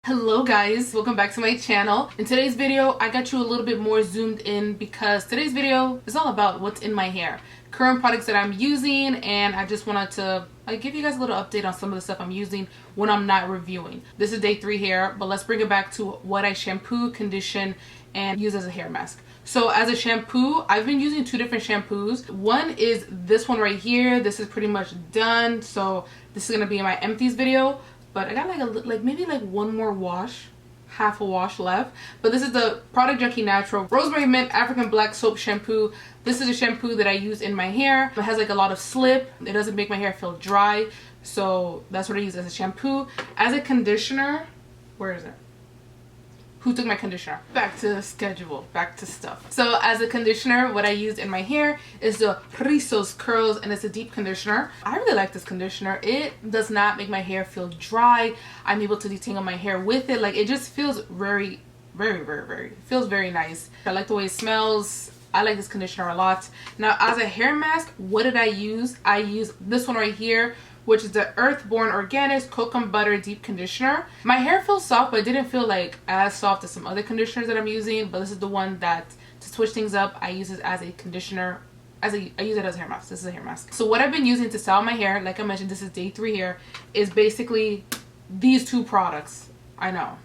Hello guys, welcome back to my channel. In today's video I got you a little bit more zoomed in because today's video is all about what's in my hair, current products that I'm using, and I just wanted to give you guys a little update on some of the stuff I'm using when I'm not reviewing. This is day 3 hair, but let's bring it back to what I shampoo, condition, and use as a hair mask. So as a shampoo, I've been using 2 different shampoos. One is this one right here. This is pretty much done, so this is gonna be in my empties video. But I got maybe one more wash, half a wash left. But this is the Product Junkie Natural Rosemary Mint African Black Soap Shampoo. This is a shampoo that I use in my hair. It has a lot of slip. It doesn't make my hair feel dry. So that's what I use as a shampoo. As a conditioner, where is it? Who took my conditioner? Back to the schedule, back to stuff. So as a conditioner, what I use in my hair is the Rizos Curls, and it's a deep conditioner. I really like this conditioner. It does not make my hair feel dry. I'm able to detangle my hair with it. It just feels very, it feels very nice. I like the way it smells. I like this conditioner a lot. Now as a hair mask, what did I use? I use this one right here, which is the EarthBorn Organics Kokum Butter Deep Conditioner. My hair feels soft, but it didn't feel as soft as some other conditioners that I'm using. But this is the one that, to switch things up, I use it as a conditioner. I use it as a hair mask. This is a hair mask. So what I've been using to style my hair, like I mentioned, this is day 3 hair, is basically these 2 products. I know.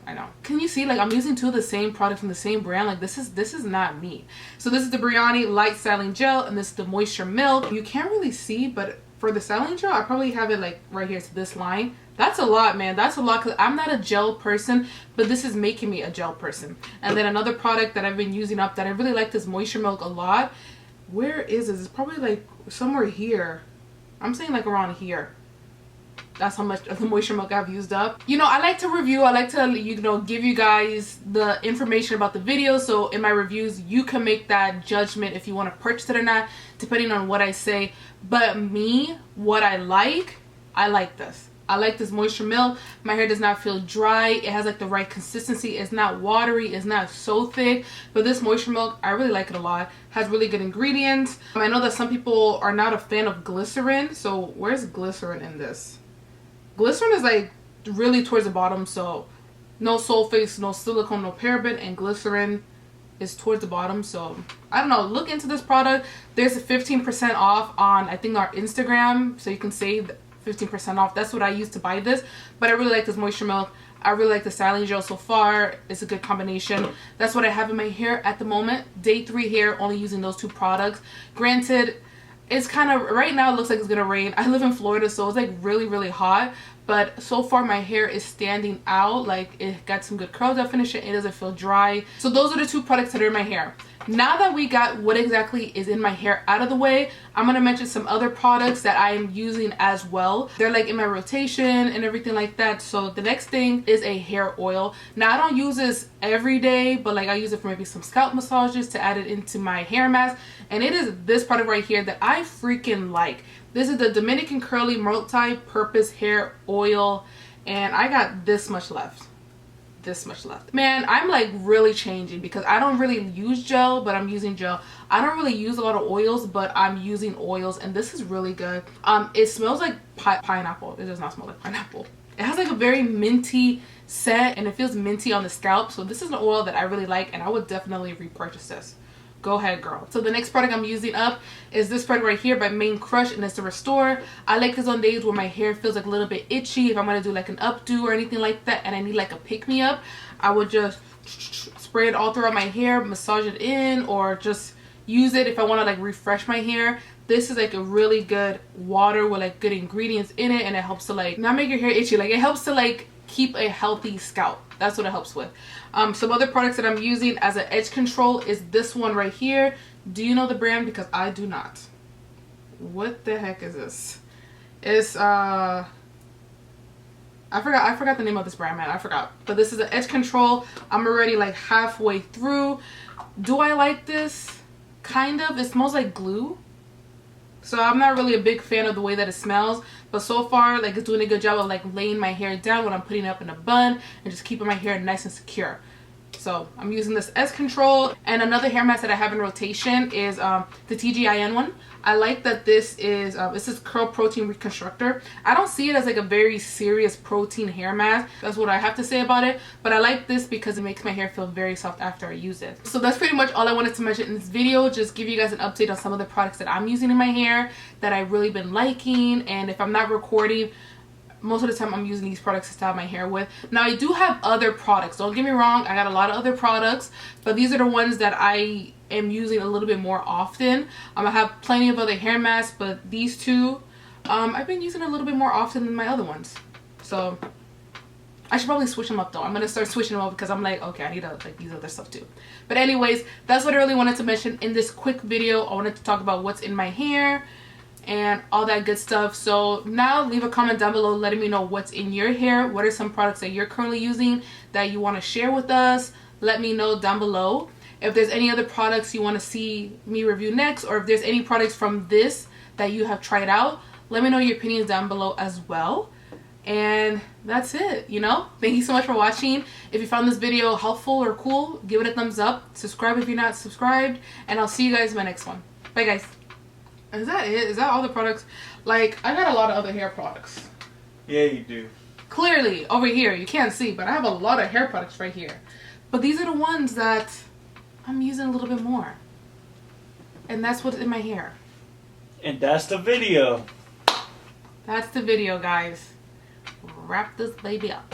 Can you see, I'm using 2 of the same product from the same brand. This is not me. So this is the Breahni Light Styling Gel, and this is the Moisture Milk. You can't really see, but for the styling gel, I probably have it right here to this line. That's a lot, man. That's a lot, because I'm not a gel person, but this is making me a gel person. And then another product that I've been using up that I really like, this Moisture Milk a lot. Where is it? It's probably somewhere here. I'm saying around here. That's how much of the Moisture Milk I've used up. I like to review. I like to, give you guys the information about the video. So in my reviews, you can make that judgment if you want to purchase it or not, depending on what I say. But me, what I like this. I like this Moisture Milk. My hair does not feel dry. It has the right consistency. It's not watery. It's not so thick. But this Moisture Milk, I really like it a lot. Has really good ingredients. I know that some people are not a fan of glycerin. So where's glycerin in this? Glycerin is really towards the bottom, so no sulfates, no silicone, no paraben, and glycerin is towards the bottom. So I don't know, look into this product. There's a 15% off on, I think, our Instagram, so you can save 15% off. That's what I used to buy this. But I really like this Moisture Milk. I really like the styling gel so far. It's a good combination. That's what I have in my hair at the moment. Day 3 hair, only using those 2 products. Granted, it's kind of, right now it looks like it's gonna rain. I live in Florida, so it's really hot, but so far my hair is standing out. It got some good curl definition. It doesn't feel dry. So those are the 2 products that are in my hair. Now that we got what exactly is in my hair out of the way, I'm gonna mention some other products that I am using as well. They're in my rotation and everything like that. So the next thing is a hair oil. Now I don't use this every day, but I use it for maybe some scalp massages to add it into my hair mask. And it is this product right here that I freaking like. This is the Dominican Curly Multipurpose Hair Oil, and I got this much left. Man, I'm really changing because I don't really use gel, but I'm using gel. I don't really use a lot of oils, but I'm using oils, and this is really good. It smells like pineapple. It does not smell like pineapple. It has a very minty scent, and it feels minty on the scalp. So this is an oil that I really like, and I would definitely repurchase this. Go ahead, girl. So the next product I'm using up is this product right here by Krush, and it's the Restore. I like this on days where my hair feels a little bit itchy. If I'm gonna do an updo or anything like that, and I need a pick-me-up, I would just spray it all throughout my hair, massage it in, or just use it if I want to refresh my hair. This is a really good water with good ingredients in it, and it helps to not make your hair itchy. It helps to keep a healthy scalp. That's what it helps with. Some other products that I'm using as an edge control is this one right here. Do you know the brand? Because I do not. What the heck is this? It's I forgot the name of this brand, man. I forgot. But this is an edge control. I'm already halfway through. Do I like this? Kind of. It smells like glue. So I'm not really a big fan of the way that it smells, but so far it's doing a good job of laying my hair down when I'm putting it up in a bun and just keeping my hair nice and secure. So I'm using this S Control. And another hair mask that I have in rotation is the TGIN one. I like that this is Curl Protein Reconstructor. I don't see it as like a very serious protein hair mask. That's what I have to say about it. But I like this because it makes my hair feel very soft after I use it. So that's pretty much all I wanted to mention in this video. Just give you guys an update on some of the products that I'm using in my hair that I've really been liking. And if I'm not recording, most of the time I'm using these products to style my hair with. Now I do have other products, don't get me wrong, I got a lot of other products, but these are the ones that I am using a little bit more often. I have plenty of other hair masks, but these two I've been using a little bit more often than my other ones. So I should probably switch them up though. I'm gonna start switching them up because I'm like, okay, I need to like these other stuff too. But anyways, that's what I really wanted to mention in this quick video. I wanted to talk about what's in my hair and all that good stuff. So now leave a comment down below letting me know what's in your hair. What are some products that you're currently using that you want to share with us? Let me know down below. If there's any other products you want to see me review next, or if there's any products from this that you have tried out, let me know your opinions down below as well. And that's it, you know. Thank you so much for watching. If you found this video helpful or cool, give it a thumbs up. Subscribe if you're not subscribed, and I'll see you guys in my next one. Bye guys. Is that it? Is that all the products? Like, I got a lot of other hair products. Yeah, you do. Clearly, over here, you can't see, but I have a lot of hair products right here. But these are the ones that I'm using a little bit more. And that's what's in my hair. And that's the video. That's the video, guys. Wrap this baby up.